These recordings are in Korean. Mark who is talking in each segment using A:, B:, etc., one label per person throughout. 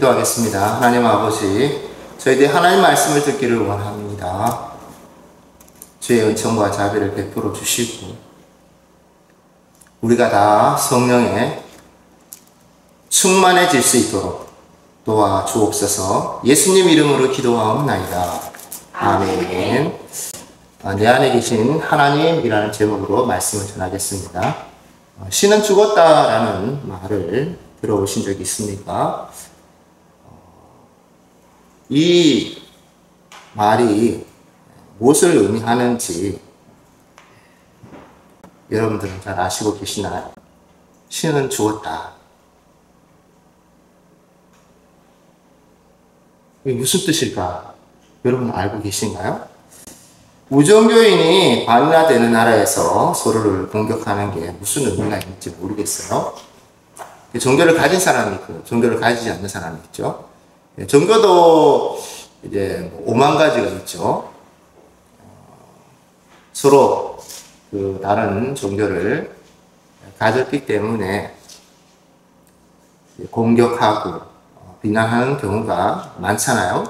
A: 기도하겠습니다. 하나님 아버지, 저희들이 하나님 말씀을 듣기를 원합니다. 주의 은총과 자비를 베풀어 주시고 우리가 다 성령에 충만해질 수 있도록 도와주옵소서. 예수님 이름으로 기도하옵나이다. 아멘. 내 안에 계신 하나님이라는 제목으로 말씀을 전하겠습니다. 신은 죽었다라는 말을 들어오신 적이 있습니까? 이 말이 무엇을 의미하는지 여러분들은 잘 아시고 계시나요? 신은 죽었다. 이게 무슨 뜻일까? 여러분 알고 계신가요? 우정교인이 반인화되는 나라에서 서로를 공격하는 게 무슨 의미가 있는지 모르겠어요. 종교를 가진 사람이 있고 종교를 가지지 않는 사람이 있죠. 종교도 이제 5만 가지가 있죠. 서로 그 다른 종교를 가졌기 때문에 공격하고 비난하는 경우가 많잖아요.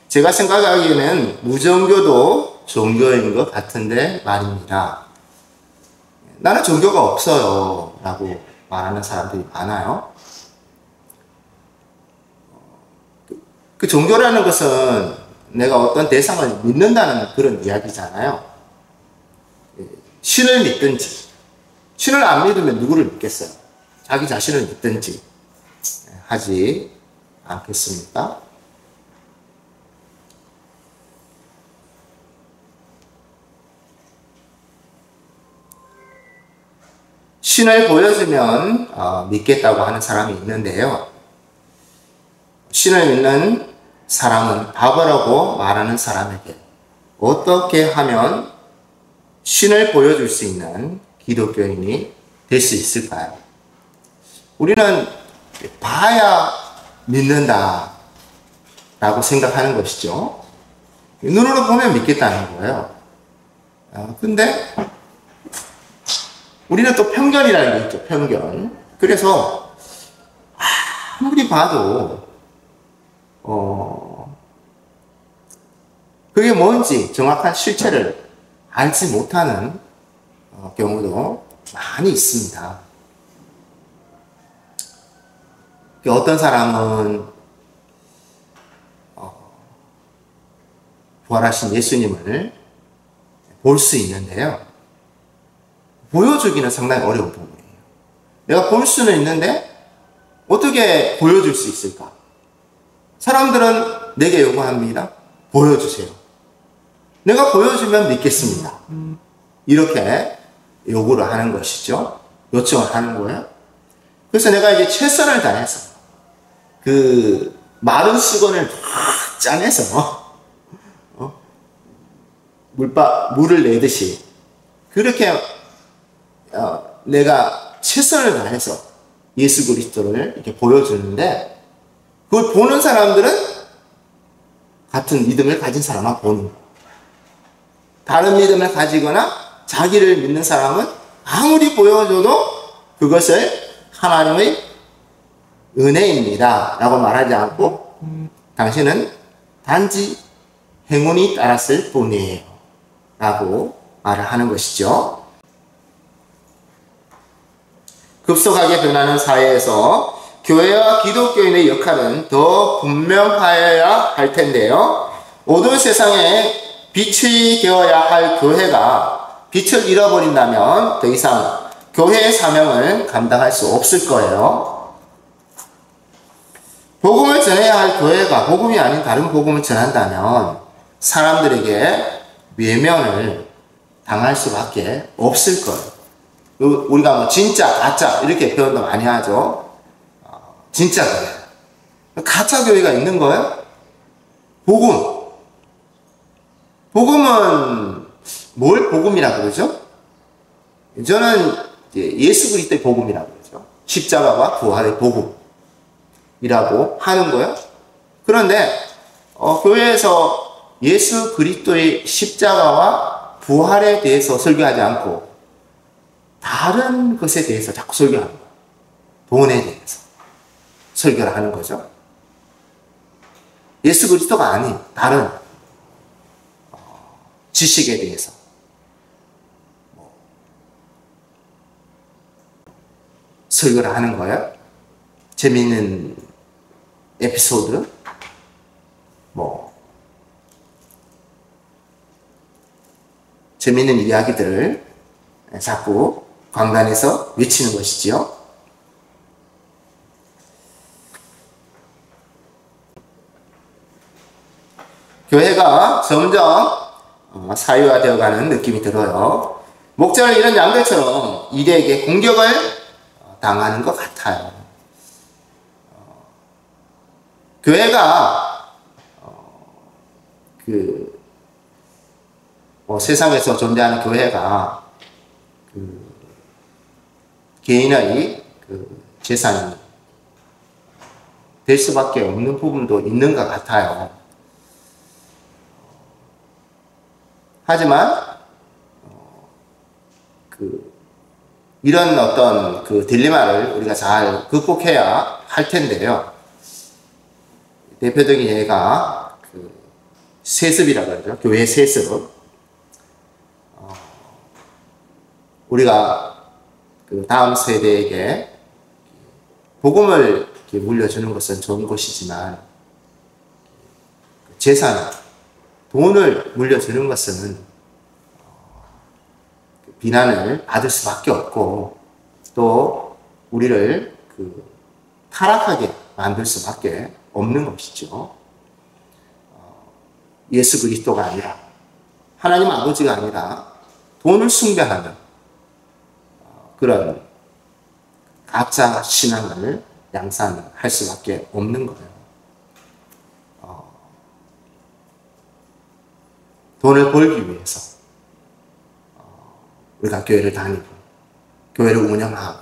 A: 제가 생각하기에는 무종교도 종교인 것 같은데 말입니다. 나는 종교가 없어요 라고 말하는 사람들이 많아요. 그 종교라는 것은 내가 어떤 대상을 믿는다는 그런 이야기잖아요. 신을 믿든지, 신을 안 믿으면 누구를 믿겠어요? 자기 자신을 믿든지 하지 않겠습니까? 신을 보여주면 믿겠다고 하는 사람이 있는데요. 신을 믿는 사람은 바보라고 말하는 사람에게 어떻게 하면 신을 보여줄 수 있는 기독교인이 될 수 있을까요? 우리는 봐야 믿는다 라고 생각하는 것이죠. 눈으로 보면 믿겠다는 거예요. 근데 우리는 또 편견이라는 게 있죠. 편견. 그래서 아무리 봐도 그게 뭔지 정확한 실체를 알지 못하는 경우도 많이 있습니다. 어떤 사람은 부활하신 예수님을 볼 수 있는데요. 보여주기는 상당히 어려운 부분이에요. 내가 볼 수는 있는데 어떻게 보여줄 수 있을까? 사람들은 내게 요구합니다. 보여주세요. 내가 보여주면 믿겠습니다. 이렇게 요구를 하는 것이죠. 요청을 하는 거예요. 그래서 내가 이제 최선을 다해서 그 마른 수건을 막 짜내서 물을 내듯이 그렇게 내가 최선을 다해서 예수 그리스도를 이렇게 보여주는데 그걸 보는 사람들은 같은 믿음을 가진 사람만 보는 거예요. 다른 믿음을 가지거나 자기를 믿는 사람은 아무리 보여줘도 그것을 하나님의 은혜입니다 라고 말하지 않고 당신은 단지 행운이 따랐을 뿐이에요 라고 말을 하는 것이죠. 급속하게 변하는 사회에서 교회와 기독교인의 역할은 더 분명하여야 할 텐데요. 어두운 세상에 빛이 되어야 할 교회가 빛을 잃어버린다면 더 이상 교회의 사명을 감당할 수 없을 거예요. 복음을 전해야 할 교회가 복음이 아닌 다른 복음을 전한다면 사람들에게 외면을 당할 수밖에 없을 거예요. 우리가 뭐 진짜, 가짜 이렇게 표현도 많이 하죠. 진짜 교회. 가짜 교회가 있는 거예요? 복음은 뭘 복음이라고 그러죠? 저는 예수 그리스도의 복음이라고 그러죠. 십자가와 부활의 복음이라고 하는 거예요. 그런데 교회에서 예수 그리스도의 십자가와 부활에 대해서 설교하지 않고 다른 것에 대해서 자꾸 설교하는 거예요. 돈에 대해서 설교를 하는 거죠. 예수 그리스도가 아닌 다른 지식에 대해서 설교를 하는 거예요. 재미있는 에피소드, 재미있는 이야기들을 자꾸 강단에서 외치는 것이지요. 교회가 점점 사유화되어가는 느낌이 들어요. 목자를 잃은 양들처럼 이들에게 공격을 당하는 것 같아요. 교회가 세상에서 존재하는 교회가 개인의 재산이 될 수밖에 없는 부분도 있는 것 같아요. 하지만 이런 어떤 딜레마를 우리가 잘 극복해야 할 텐데요. 대표적인 예가 세습이라고 하죠. 교회 세습. 우리가 다음 세대에게 복음을 물려주는 것은 좋은 것이지만 재산, 돈을 물려주는 것은 비난을 받을 수밖에 없고 또 우리를 타락하게 만들 수밖에 없는 것이죠. 예수 그리스도가 아니라 하나님 아버지가 아니라 돈을 숭배하는 그런 가짜 신앙을 양산할 수밖에 없는 거예요. 돈을 벌기 위해서 우리가 교회를 다니고 교회를 운영하고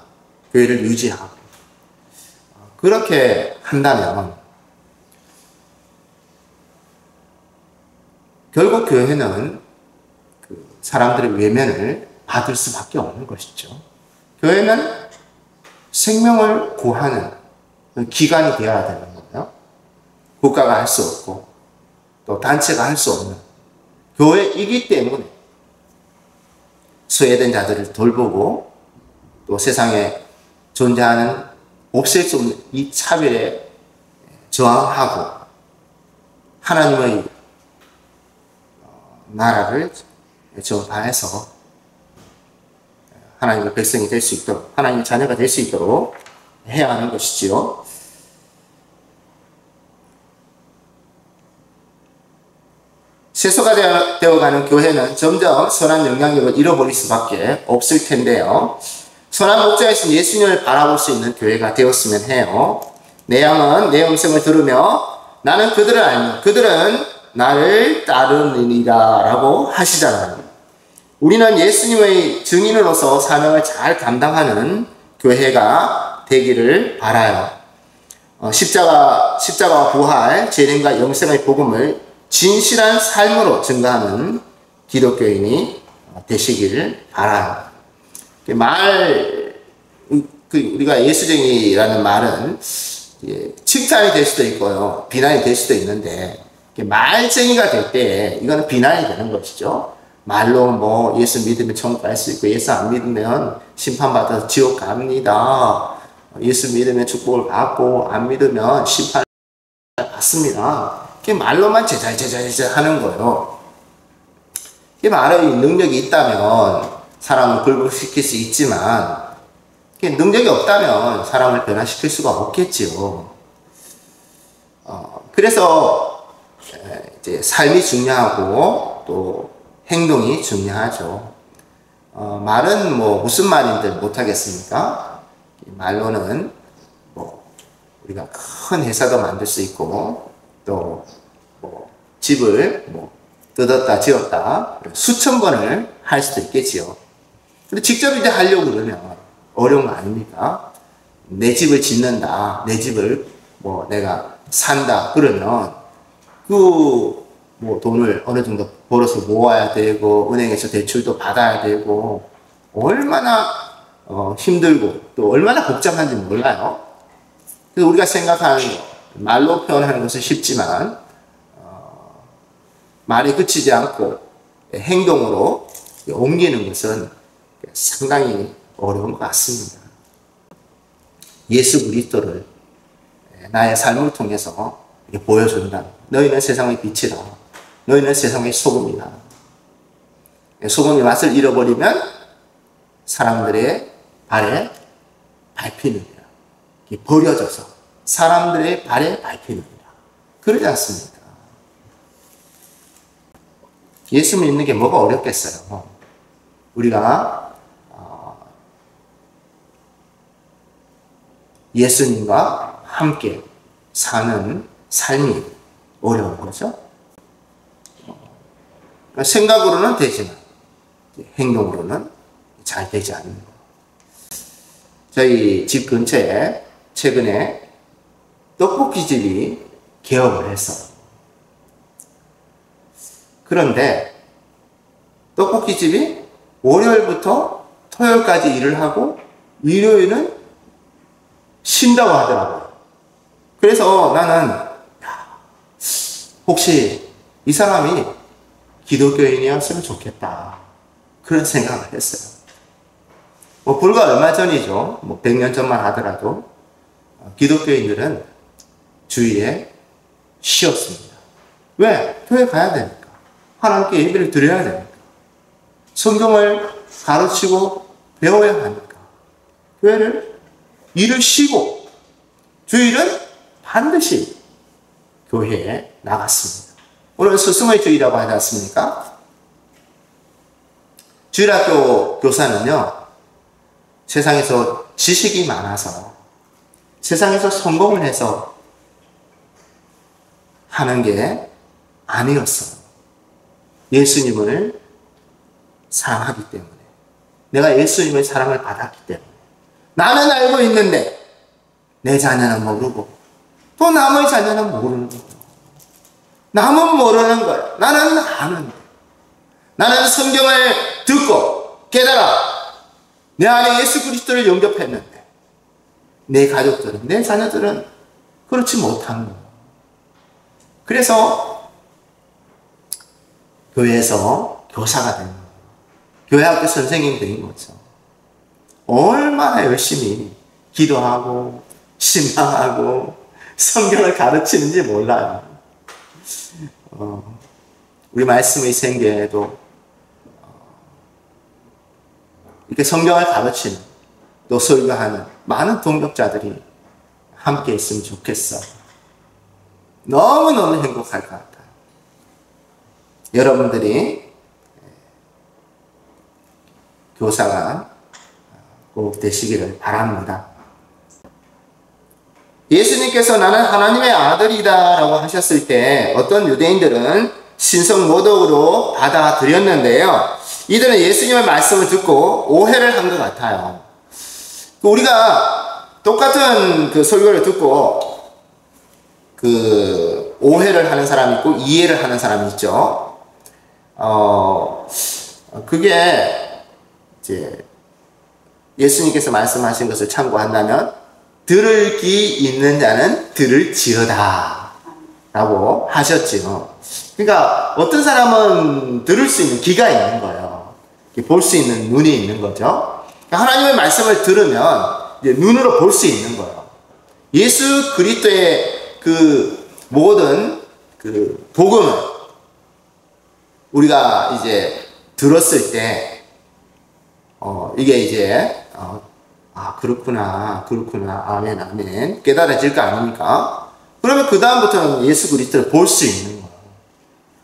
A: 교회를 유지하고 그렇게 한다면 결국 교회는 사람들의 외면을 받을 수밖에 없는 것이죠. 교회는 생명을 구하는 기관이 되어야 되는 거예요. 국가가 할 수 없고 또 단체가 할 수 없는 교회이기 때문에 소외된 자들을 돌보고 또 세상에 존재하는 없앨 수 없는 이 차별에 저항하고 하나님의 나라를 전파해서 하나님의 백성이 될 수 있도록 하나님의 자녀가 될 수 있도록 해야 하는 것이지요. 세소가 되어가는 교회는 점점 선한 영향력을 잃어버릴 수밖에 없을 텐데요. 선한 목자이신 예수님을 바라볼 수 있는 교회가 되었으면 해요. 내 양은 내 음성을 들으며 나는 그들을 알며 그들은 나를 따르느니라 라고 하시잖아요. 우리는 예수님의 증인으로서 사명을 잘 감당하는 교회가 되기를 바라요. 십자가와 부활, 재림과 영생의 복음을 진실한 삶으로 증거하는 기독교인이 되시기를 바라요. 우리가 예수쟁이라는 말은 칭찬이 될 수도 있고요, 비난이 될 수도 있는데, 말쟁이가 될 때 이거는 비난이 되는 것이죠. 말로 예수 믿으면 천국 갈 수 있고 예수 안 믿으면 심판받아서 지옥 갑니다. 예수 믿으면 축복을 받고 안 믿으면 심판을 받습니다. 말로만 제자리 하는 거예요. 말의 능력이 있다면 사람을 굴복시킬 수 있지만 능력이 없다면 사람을 변화시킬 수가 없겠지요. 그래서 이제 삶이 중요하고 또 행동이 중요하죠. 말은 무슨 말인들 못하겠습니까? 말로는 우리가 큰 회사도 만들 수 있고 또 집을 뜯었다 지었다 수천 번을 할 수도 있겠지요. 근데 직접 이제 하려고 그러면 어려운 거 아닙니까? 내 집을 짓는다, 내 집을 내가 산다 그러면 돈을 어느 정도 벌어서 모아야 되고 은행에서 대출도 받아야 되고 얼마나 힘들고 또 얼마나 복잡한지 몰라요. 그래서 우리가 생각하는 거 말로 표현하는 것은 쉽지만 말에 그치지 않고 행동으로 옮기는 것은 상당히 어려운 것 같습니다. 예수 그리스도를 나의 삶을 통해서 보여준다. 너희는 세상의 빛이다. 너희는 세상의 소금이다. 소금이 맛을 잃어버리면 사람들의 발에 밟히느니라. 버려져서 사람들의 발에 밟히느니라. 그러지 않습니까? 예수 믿는 게 뭐가 어렵겠어요? 우리가 예수님과 함께 사는 삶이 어려운 거죠. 생각으로는 되지만 행동으로는 잘 되지 않는 거. 저희 집 근처에 최근에 떡볶이집이 개업을 했어요. 그런데 떡볶이집이 월요일부터 토요일까지 일을 하고 일요일은 쉰다고 하더라고요. 그래서 나는 혹시 이 사람이 기독교인이었으면 좋겠다. 그런 생각을 했어요. 불과 얼마 전이죠. 100년 전만 하더라도 기독교인들은 주일에 쉬었습니다. 왜? 교회 가야 되니까. 하나님께 예배를 드려야 되니까. 성경을 가르치고 배워야 하니까. 교회를 일을 쉬고 주일은 반드시 교회에 나갔습니다. 오늘 스승의 주일이라고 하지 않습니까? 주일학교 교사는요, 세상에서 지식이 많아서 세상에서 성공을 해서 하는 게 아니었어요. 예수님을 사랑하기 때문에, 내가 예수님의 사랑을 받았기 때문에, 나는 알고 있는데 내 자녀는 모르고 또 남의 자녀는 모르는 거예요. 남은 모르는 거예요. 나는 아는데. 나는 성경을 듣고 깨달아 내 안에 예수 그리스도를 영접했는데 내 가족들은, 내 자녀들은 그렇지 못한 거예요. 그래서 교회에서 교사가 된 거예요. 교회학교 선생님이 된 거죠. 얼마나 열심히 기도하고 신앙하고 성경을 가르치는지 몰라요. 우리 말씀의 생계에도 이렇게 성경을 가르치는, 또 설교하는 많은 동역자들이 함께 있으면 좋겠어. 너무너무 행복할 것 같아요. 여러분들이 교사가 꼭 되시기를 바랍니다. 예수님께서 나는 하나님의 아들이다 라고 하셨을 때 어떤 유대인들은 신성 모독으로 받아들였는데요. 이들은 예수님의 말씀을 듣고 오해를 한 것 같아요. 우리가 똑같은 그 설교를 듣고 그 오해를 하는 사람이 있고 이해를 하는 사람이 있죠. 그게 이제 예수님께서 말씀하신 것을 참고한다면 들을 귀 있는 자는 들을지어다 라고 하셨죠. 그러니까 어떤 사람은 들을 수 있는 귀가 있는 거예요. 볼 수 있는 눈이 있는 거죠. 하나님의 말씀을 들으면 이제 눈으로 볼 수 있는 거예요. 예수 그리스도의 그 모든 그 복음을 우리가 이제 들었을 때 이게 이제 그렇구나, 아멘, 아멘 깨달아질 거 아닙니까? 그러면 그 다음부터는 예수 그리스도를 볼 수 있는 거예요.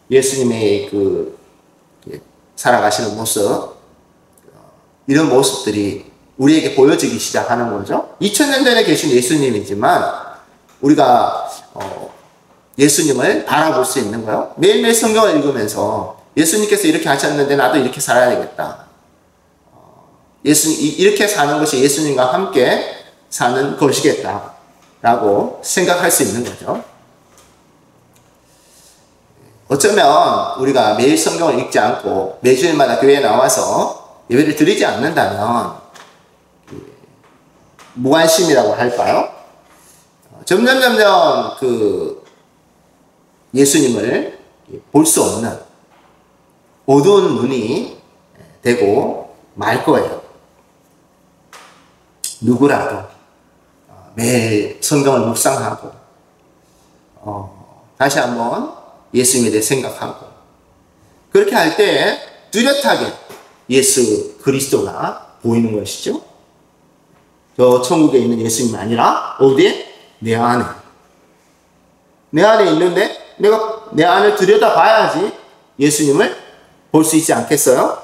A: 예수님의 그 살아가시는 모습, 이런 모습들이 우리에게 보여지기 시작하는 거죠. 2000년 전에 계신 예수님이지만 우리가 예수님을 바라볼 수 있는 거예요. 매일매일 성경을 읽으면서 예수님께서 이렇게 하셨는데 나도 이렇게 살아야 되겠다. 이렇게 사는 것이 예수님과 함께 사는 것이겠다 라고 생각할 수 있는 거죠. 어쩌면 우리가 매일 성경을 읽지 않고 매주일마다 교회에 나와서 예배를 드리지 않는다면 무관심이라고 할까요? 점점 그 예수님을 볼 수 없는 어두운 눈이 되고 말 거예요. 누구라도 매일 성경을 묵상하고 다시 한번 예수님에 대해 생각하고 그렇게 할 때 뚜렷하게 예수 그리스도가 보이는 것이죠. 저 천국에 있는 예수님이 아니라 어디에? 내 안에. 내 안에 있는데 내가 내 안을 들여다봐야지 예수님을 볼 수 있지 않겠어요?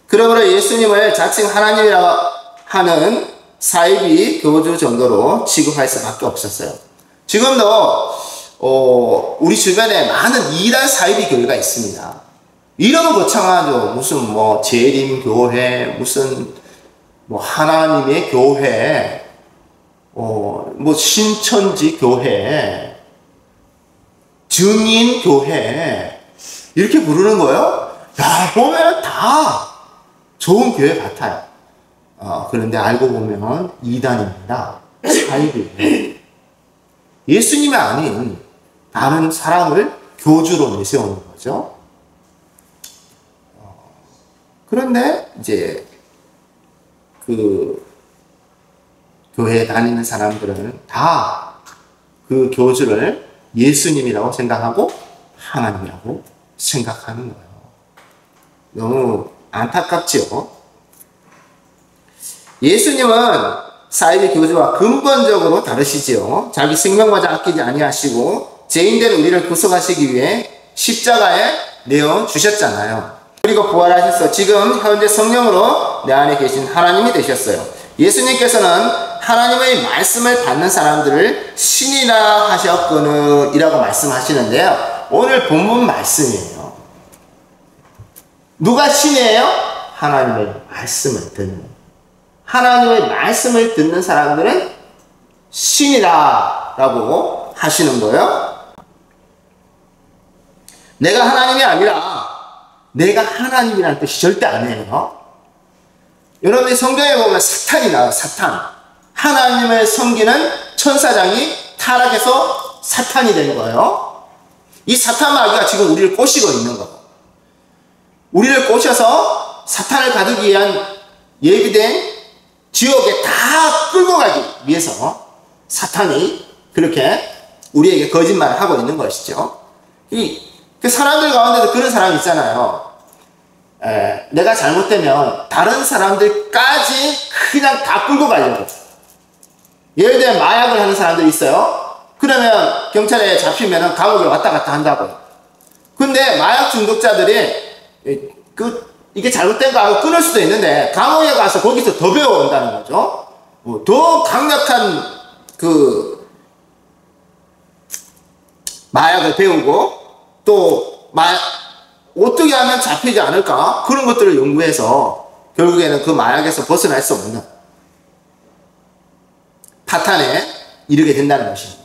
A: 그러므로 예수님을 자칭 하나님이라고 하는 사이비 교주 정도로 취급할 수밖에 없었어요. 지금도 우리 주변에 많은 이단 사이비 교회가 있습니다. 이름은 거창하죠. 무슨 뭐 재림교회, 무슨 뭐 하나님의 교회, 뭐 신천지 교회, 증인교회 이렇게 부르는 거예요. 야, 보면 다 좋은 교회 같아요. 그런데 알고 보면 이단입니다. 사이비. 예수님이 아닌 다른 사람을 교주로 내세우는 거죠. 그런데 이제 그 교회에 다니는 사람들은 다 그 교주를 예수님이라고 생각하고 하나님이라고 생각하는 거예요. 너무 안타깝죠? 예수님은 사이비 교주와 근본적으로 다르시지요. 자기 생명마저 아끼지 아니하시고 죄인된 우리를 구속하시기 위해 십자가에 내어 주셨잖아요. 그리고 부활하셔서 지금 현재 성령으로 내 안에 계신 하나님이 되셨어요. 예수님께서는 하나님의 말씀을 받는 사람들을 신이라 하셨거늘 이라고 말씀하시는데요. 오늘 본문 말씀이에요. 누가 신이에요? 하나님의 말씀을 듣는. 하나님의 말씀을 듣는 사람들은 신이라 라고 하시는 거예요. 내가 하나님이 아니라 내가 하나님이라는 뜻이 절대 아니에요. 여러분이 성경에 보면 사탄이 나와요. 사탄. 하나님을 섬기는 천사장이 타락해서 사탄이 된 거예요. 이 사탄 마귀가 지금 우리를 꼬시고 있는 거예요. 우리를 꼬셔서 사탄을 가두기 위한 예비된 지옥에 다 끌고 가기 위해서 사탄이 그렇게 우리에게 거짓말을 하고 있는 것이죠. 그 사람들 가운데도 그런 사람이 있잖아요. 내가 잘못되면 다른 사람들까지 그냥 다 끌고 가려고. 예를 들면 마약을 하는 사람들이 있어요. 그러면 경찰에 잡히면 감옥에 왔다 갔다 한다고요. 근데 마약 중독자들이 이게 잘못된 거 알고 끊을 수도 있는데 감옥에 가서 거기서 더 배워온다는 거죠. 더 강력한 그 마약을 배우고 또 어떻게 하면 잡히지 않을까? 그런 것들을 연구해서 결국에는 그 마약에서 벗어날 수 없는 파탄에 이르게 된다는 것입니다.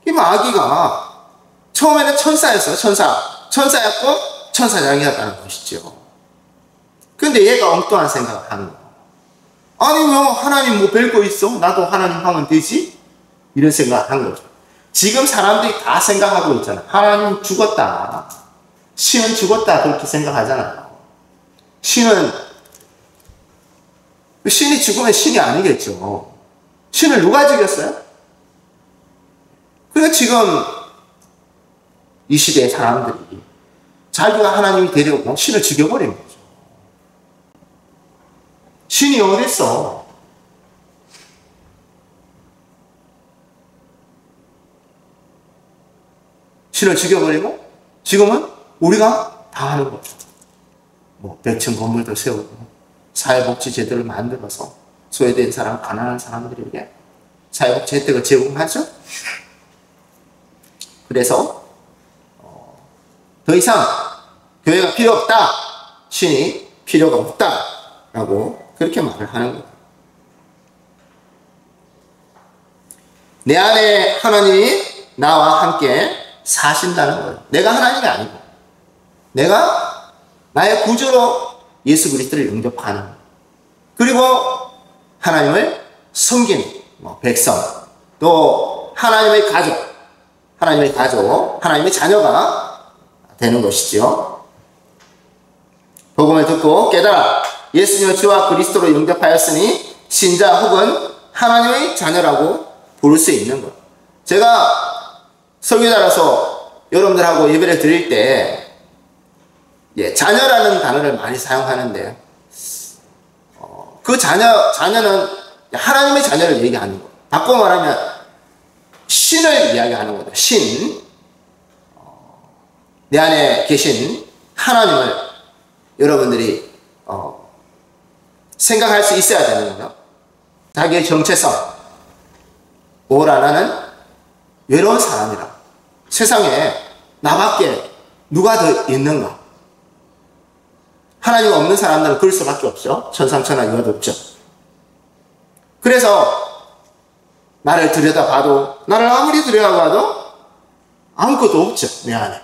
A: 이 마귀가 처음에는 천사였어요. 천사였고 천사장이었다는 것이죠. 근데 얘가 엉뚱한 생각을 하는 거예요. 아니 왜 하나님 뭐 별거 있어? 나도 하나님 하면 되지? 이런 생각을 한 거죠. 지금 사람들이 다 생각하고 있잖아요. 하나님 죽었다. 신은 죽었다. 그렇게 생각하잖아요. 신이 죽으면 신이 아니겠죠. 신을 누가 죽였어요? 그러니까 지금 이 시대의 사람들이 자기가 하나님이 되려고 신을 죽여버린 거죠. 신이 어디 있어? 신을 죽여버리고 지금은 우리가 다 하는 거죠. 뭐 백층 건물도 세우고 사회복지 제도를 만들어서 소외된 사람, 가난한 사람들에게 사회복지 혜택을 제공하죠. 그래서 더 이상 교회가 필요 없다. 신이 필요가 없다. 라고 그렇게 말을 하는 거예요. 내 안에 하나님이 나와 함께 사신다는 거예요. 내가 하나님이 아니고 내가 나의 구주로 예수 그리스도를 영접하는, 그리고 하나님을 섬기는 백성, 또 하나님의 가족, 하나님의 가족, 하나님의 자녀가 되는 것이죠. 복음을 듣고 깨달아 예수님을 주와 그리스도로 영접하였으니 신자 혹은 하나님의 자녀라고 부를 수 있는 것. 제가 설교자라서 여러분들하고 예배를 드릴 때 자녀라는 단어를 많이 사용하는데 그 자녀는 하나님의 자녀를 얘기하는 거예요. 바꿔 말하면 신을 이야기하는 거죠. 신. 내 안에 계신 하나님을 여러분들이 생각할 수 있어야 되는 거죠. 자기의 정체성. 오라 나는 외로운 사람이라. 세상에 나밖에 누가 더 있는가? 하나님 없는 사람들은 그럴 수밖에 없죠. 천상천하 이와도 없죠. 그래서 나를 들여다봐도 나를 아무리 들여다봐도 아무것도 없죠. 내 안에.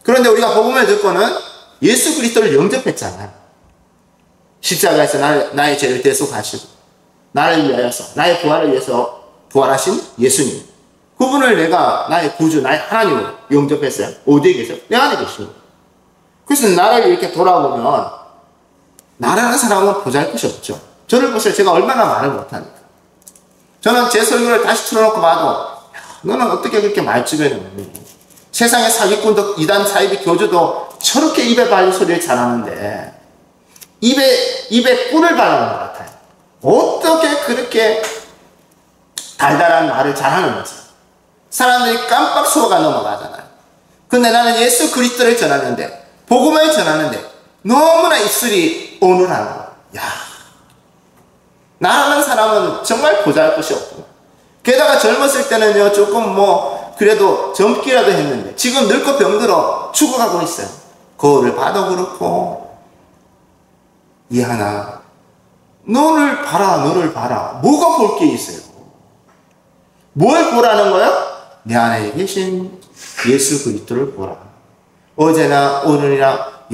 A: 그런데 우리가 복음을 듣고는 예수 그리스도를 영접했잖아요. 십자가에서 나의 죄를 대속하시고 나를 위하여서 나의 부활을 위해서 부활하신 예수님. 그분을 내가 나의 구주, 나의 하나님으로 영접했어요. 어디에 계세요? 내 안에 계십니다. 그래서 나를 이렇게 돌아보면 나라는 사람은 보잘것이 없죠. 저를 보세요. 제가 얼마나 말을 못하니까. 저는 제 설교를 다시 틀어놓고 봐도 너는 어떻게 그렇게 말주변을 못해? 세상의 사기꾼도 이단 사이비 교주도 저렇게 입에 바른 소리를 잘하는데 입에 꿀을 바르는 것 같아요. 어떻게 그렇게 달달한 말을 잘하는 거지? 사람들이 깜빡 속아 넘어가잖아요. 근데 나는 예수 그리스도를 전하는데 복음을 전하는데 너무나 입술이 어눌한 거야. 야, 나라는 사람은 정말 보잘것이 없구나. 게다가 젊었을 때는요 조금 그래도 젊기라도 했는데 지금 늙고 병들어 죽어가고 있어요. 거울을 봐도 그렇고 이하나 너를 봐라. 뭐가 볼 게 있어요? 뭘 보라는 거야? 내 안에 계신 예수 그리스도를 보라. 어제나 오늘이나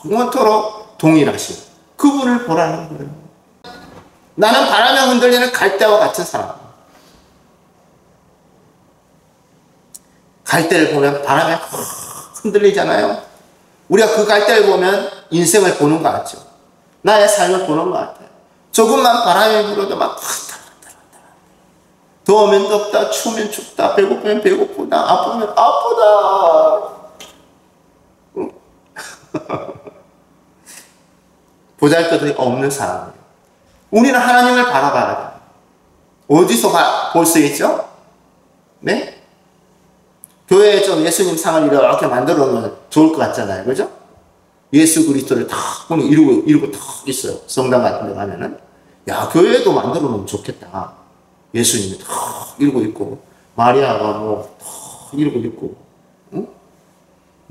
A: 영원토록 동일하신 그분을 보라는 거예요. 나는 바람에 흔들리는 갈대와 같은 사람. 갈대를 보면 바람에 흔들리잖아요. 우리가 그 갈대를 보면 인생을 보는 것 같죠. 나의 삶을 보는 것 같아요. 조금만 바람이 불어도 막 더우면 덥다, 추우면 춥다, 배고프면 배고프다, 아프면 아프다. 보잘것이 없는 사람이에요. 우리는 하나님을 바라봐야 돼요. 어디서 볼 수 있죠? 네? 교회에 좀 예수님 상을 이렇게 만들어 놓으면 좋을 것 같잖아요. 그죠? 예수 그리스도를 탁 보니 이러고 탁 있어요. 성당 같은 데 가면은. 야, 교회에도 만들어 놓으면 좋겠다. 예수님이 탁 이러고 있고, 마리아가 탁 이러고 있고, 응?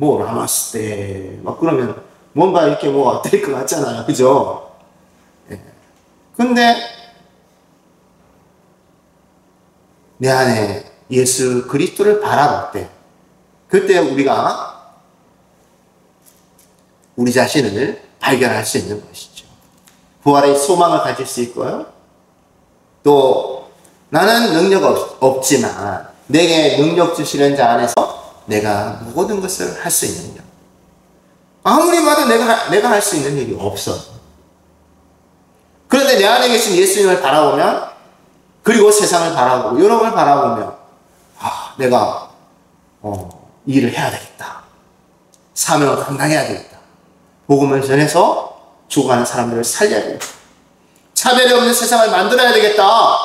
A: 라마스테. 막 그러면 뭔가 이렇게 될 것 같잖아요. 그죠? 예. 근데, 내 안에 예수 그리스도를 바라볼 때, 그때 우리가 우리 자신을 발견할 수 있는 것이죠. 부활의 소망을 가질 수 있고요. 또 나는 능력 없지만 내게 능력 주시는 자 안에서 내가 모든 것을 할 수 있는 것. 아무리 봐도 내가 할 수 있는 일이 없어. 그런데 내 안에 계신 예수님을 바라보면, 그리고 세상을 바라보고 여러분을 바라보면 내가 이 일을 해야 되겠다. 사명을 감당해야 되겠다. 복음을 전해서 죽어가는 사람들을 살려야 되겠다. 차별이 없는 세상을 만들어야 되겠다.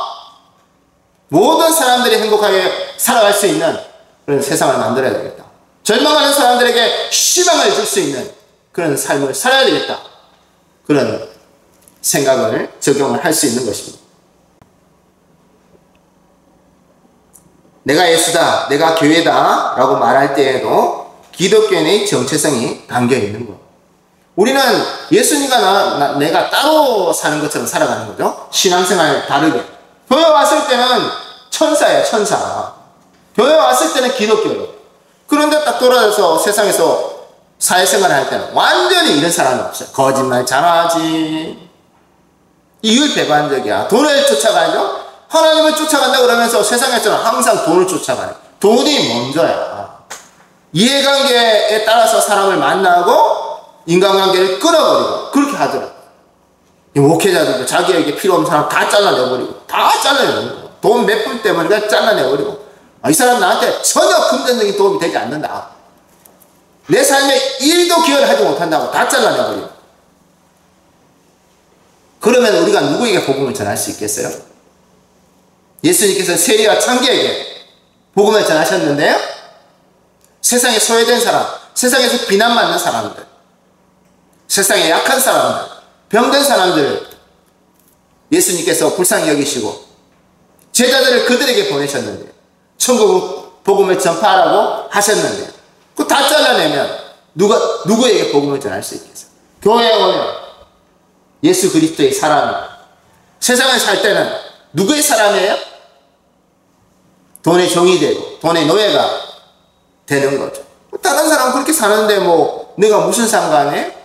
A: 모든 사람들이 행복하게 살아갈 수 있는 그런 세상을 만들어야 되겠다. 절망하는 사람들에게 희망을 줄 수 있는 그런 삶을 살아야 되겠다. 그런 생각을 적용을 할 수 있는 것입니다. 내가 예수다, 내가 교회다 라고 말할 때에도 기독교인의 정체성이 담겨있는 것. 우리는 예수님과 내가 따로 사는 것처럼 살아가는 거죠. 신앙생활 다르게. 교회 왔을 때는 천사예요, 천사. 교회 왔을 때는 기독교예요. 그런데 딱 돌아서 세상에서 사회생활을 할 때는 완전히 이런 사람이 없어요. 거짓말 잘하지. 이율배반적이야. 돈을 쫓아가죠. 하나님을 쫓아간다 그러면서 세상에서는 항상 돈을 쫓아가요. 돈이 먼저야. 이해관계에 따라서 사람을 만나고 인간관계를 끊어버리고 그렇게 하더라고요. 목회자들도 자기에게 필요 없는 사람 다 잘라내버리고 돈 몇 푼 때문에 그냥 잘라내버리고 이 사람 나한테 전혀 금전적인 도움이 되지 않는다. 내 삶에 일도 기여를 하지 못한다고 다 잘라내버리고. 그러면 우리가 누구에게 복음을 전할 수 있겠어요? 예수님께서 세리와 창기에게 복음을 전하셨는데요. 세상에 소외된 사람, 세상에서 비난받는 사람들, 세상에 약한 사람들, 병든 사람들을 예수님께서 불쌍히 여기시고 제자들을 그들에게 보내셨는데 천국 복음을 전파하라고 하셨는데 그거 다 잘라내면 누구에게 복음을 전할 수 있겠어요? 교회에 오면 예수 그리스도의 사람이 세상을 살 때는 누구의 사람이에요? 돈의 종이 되고 돈의 노예가 되는 거죠. 다른 사람은 그렇게 사는데 뭐 내가 무슨 상관에?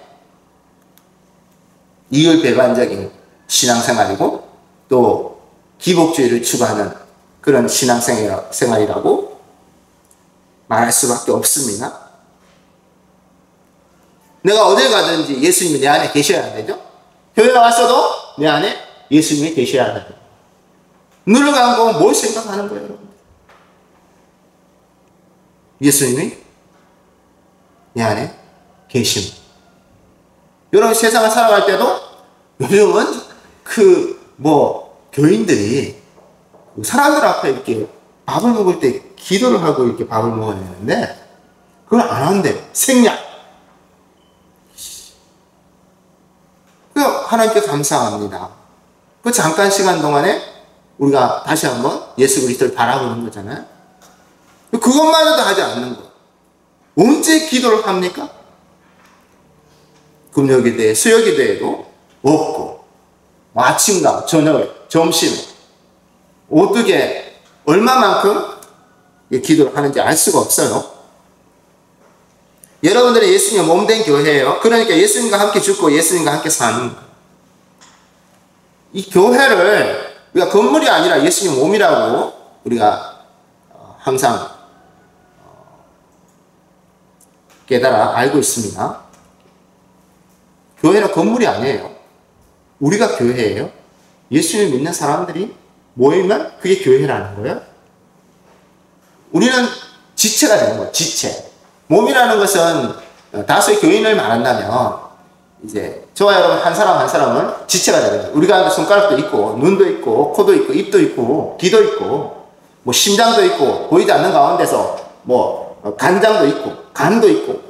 A: 이율배반적인 신앙생활이고 또 기복주의를 추구하는 그런 신앙생활이라고 말할 수밖에 없습니다. 내가 어딜 가든지 예수님이 내 안에 계셔야 되죠. 교회 왔어도 내 안에 예수님이 계셔야 돼요. 눈을 감고 뭘 생각하는 거예요, 여러분? 예수님이 내 안에 계심. 여러분 세상을 살아갈 때도 요즘은 교인들이 사람들 앞에 이렇게 밥을 먹을 때 기도를 하고 이렇게 밥을 먹어야 되는데 그걸 안 한대요. 생략. 하나님께 감사합니다. 그 잠깐 시간 동안에 우리가 다시 한번 예수 그리스도를 바라보는 거잖아요. 그것마저도 하지 않는 거. 언제 기도를 합니까? 금요기도에 수요기도에도 없고 아침과 저녁에 점심에 어떻게 얼마만큼 기도를 하는지 알 수가 없어요. 여러분들이 예수님의 몸된 교회예요. 그러니까 예수님과 함께 죽고 예수님과 함께 사는 거예요. 이 교회를 우리가 건물이 아니라 예수님 몸이라고 우리가 항상 깨달아 알고 있습니다. 교회는 건물이 아니에요. 우리가 교회예요. 예수님을 믿는 사람들이 모이면 그게 교회라는 거예요. 우리는 지체가 되는 거예요. 지체. 몸이라는 것은 다수의 교인을 말한다면 이제 저와 여러분 한 사람 한 사람은 지체가 되는 거예요. 우리가 손가락도 있고 눈도 있고 코도 있고 입도 있고 귀도 있고 뭐 심장도 있고 보이지 않는 가운데서 뭐 간장도 있고 간도 있고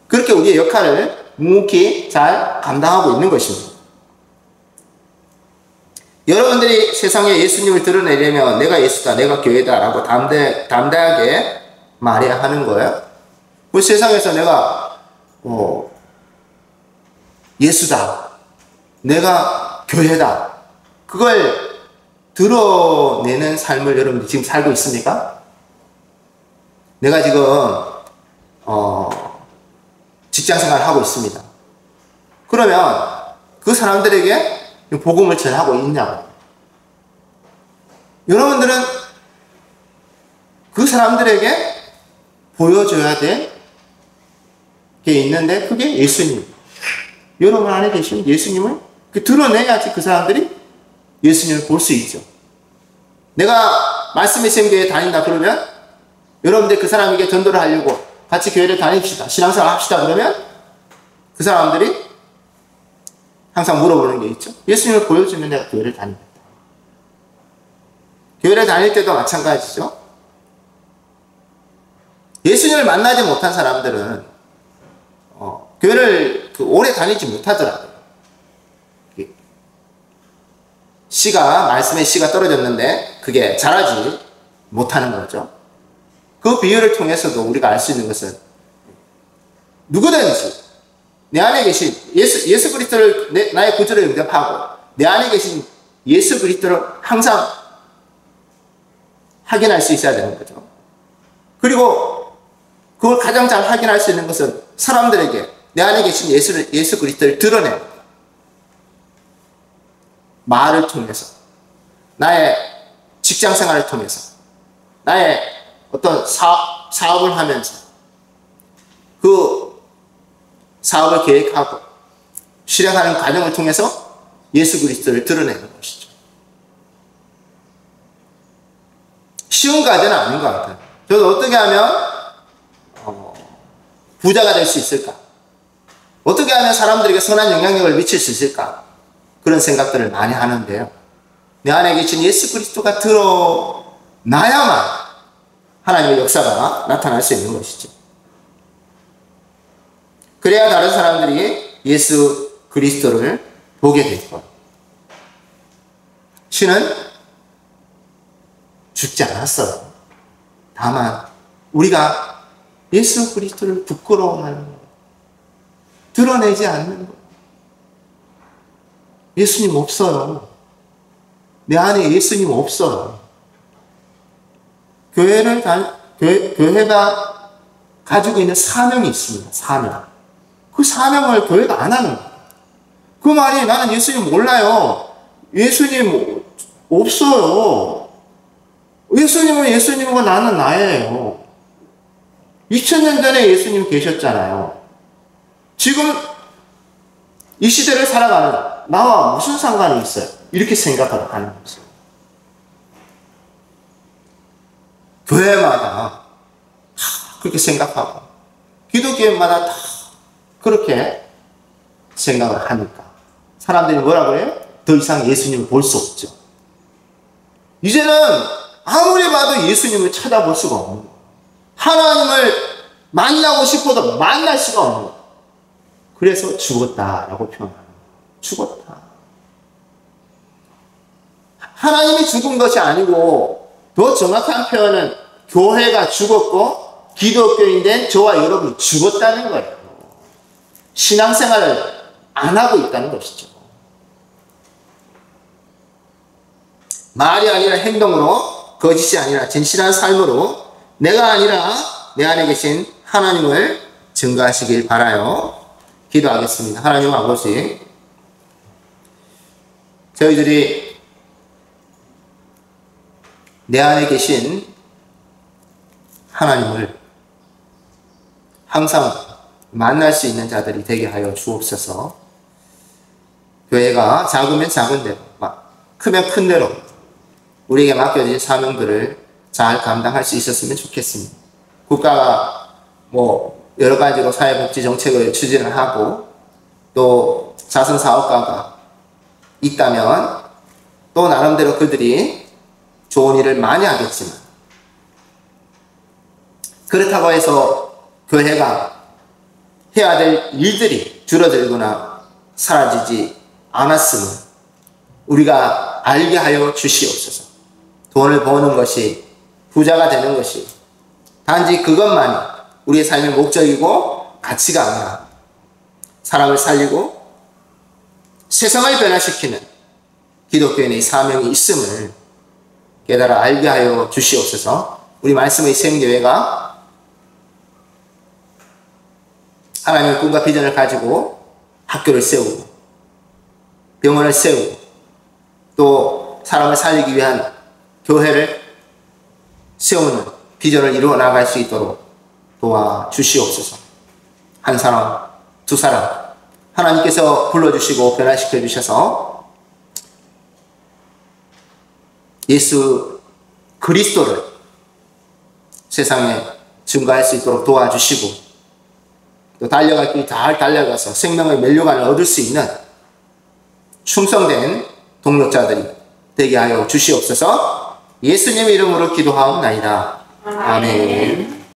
A: 그렇게 우리의 역할을 묵묵히 잘 감당하고 있는 것입니다. 여러분들이 세상에 예수님을 드러내려면 내가 예수다, 내가 교회다 라고 담대하게 말해야 하는 거예요. 그 세상에서 내가 예수다, 내가 교회다 그걸 드러내는 삶을 여러분들이 지금 살고 있습니까? 내가 지금 직장생활을 하고 있습니다. 그러면 그 사람들에게 복음을 전하고 있냐고. 여러분들은 그 사람들에게 보여줘야 될 게 있는데 그게 예수님. 여러분 안에 계신 예수님을 드러내야지 그 사람들이 예수님을 볼 수 있죠. 내가 말씀의 생교회에 다닌다 그러면 여러분들 그 사람에게 전도를 하려고 같이 교회를 다닙시다. 신앙생활 합시다 그러면 그 사람들이 항상 물어보는 게 있죠. 예수님을 보여주면 내가 교회를 다닙니다. 교회를 다닐 때도 마찬가지죠. 예수님을 만나지 못한 사람들은 교회를 오래 다니지 못하더라고요. 말씀의 씨가 떨어졌는데 그게 자라지 못하는 거죠. 그 비유를 통해서도 우리가 알 수 있는 것은 누구든지 내 안에 계신 예수 그리스도를 나의 구주로 영접하고 내 안에 계신 예수 그리스도를 항상 확인할 수 있어야 되는 거죠. 그리고 그걸 가장 잘 확인할 수 있는 것은 사람들에게 내 안에 계신 예수 그리스도를 드러내는 말을 통해서 나의 직장생활을 통해서 나의 어떤 사업을 하면서 그 사업을 계획하고 실행하는 과정을 통해서 예수 그리스도를 드러내는 것이죠. 쉬운 과제는 아닌 것 같아요. 저도 어떻게 하면 부자가 될 수 있을까? 어떻게 하면 사람들에게 선한 영향력을 미칠 수 있을까? 그런 생각들을 많이 하는데요. 내 안에 계신 예수 그리스도가 드러나야만 하나님의 역사가 나타날 수 있는 것이죠. 그래야 다른 사람들이 예수 그리스도를 보게 될 거예요. 신은 죽지 않았어요. 다만 우리가 예수 그리스도를 부끄러워하는 거예요. 드러내지 않는 거예요. 예수님 없어요. 내 안에 예수님 없어요. 교회가 가지고 있는 사명이 있습니다. 사명. 그 사명을 교회가 안 하는 거예요. 그 말이 나는 예수님 몰라요. 예수님 없어요. 예수님은 예수님이고 나는 나예요. 2000년 전에 예수님 계셨잖아요. 지금 이 시대를 살아가는 나와 무슨 상관이 있어요? 이렇게 생각하고 하는 거죠. 교회마다 그렇게 생각하고 기독교회마다 다 그렇게 생각을 하니까 사람들이 뭐라 그래요? 더 이상 예수님을 볼 수 없죠. 이제는 아무리 봐도 예수님을 찾아볼 수가 없는 거예요. 하나님을 만나고 싶어도 만날 수가 없는 거예요. 그래서 죽었다라고 표현하는 거예요. 죽었다. 하나님이 죽은 것이 아니고 더 정확한 표현은 교회가 죽었고 기독교인 된 저와 여러분이 죽었다는 거예요. 신앙생활을 안 하고 있다는 것이죠. 말이 아니라 행동으로, 거짓이 아니라 진실한 삶으로 내가 아니라 내 안에 계신 하나님을 증거하시길 바라요. 기도하겠습니다. 하나님 아버지, 저희들이 내 안에 계신 하나님을 항상 만날 수 있는 자들이 되게 하여 주옵소서. 교회가 작으면 작은 대로, 크면 큰 대로 우리에게 맡겨진 사명들을 잘 감당할 수 있었으면 좋겠습니다. 국가가 여러 가지로 사회복지 정책을 추진을 하고 또 자선사업가가 있다면 또 나름대로 그들이 좋은 일을 많이 하겠지만 그렇다고 해서 교회가 해야 될 일들이 줄어들거나 사라지지 않았음을 우리가 알게 하여 주시옵소서. 돈을 버는 것이, 부자가 되는 것이 단지 그것만이 우리의 삶의 목적이고 가치가 아니라 사람을 살리고 세상을 변화시키는 기독교인의 사명이 있음을 깨달아 알게 하여 주시옵소서. 우리 말씀의 생교회가 하나님의 꿈과 비전을 가지고 학교를 세우고 병원을 세우고 또 사람을 살리기 위한 교회를 세우는 비전을 이루어 나갈 수 있도록 도와주시옵소서. 한 사람, 두 사람 하나님께서 불러주시고 변화시켜 주셔서 예수 그리스도를 세상에 증거할 수 있도록 도와주시고 또 달려갈 길 잘 달려가서 생명의 면류관을 얻을 수 있는 충성된 동력자들이 되게 하여 주시옵소서. 예수님의 이름으로 기도하옵나이다. 아멘.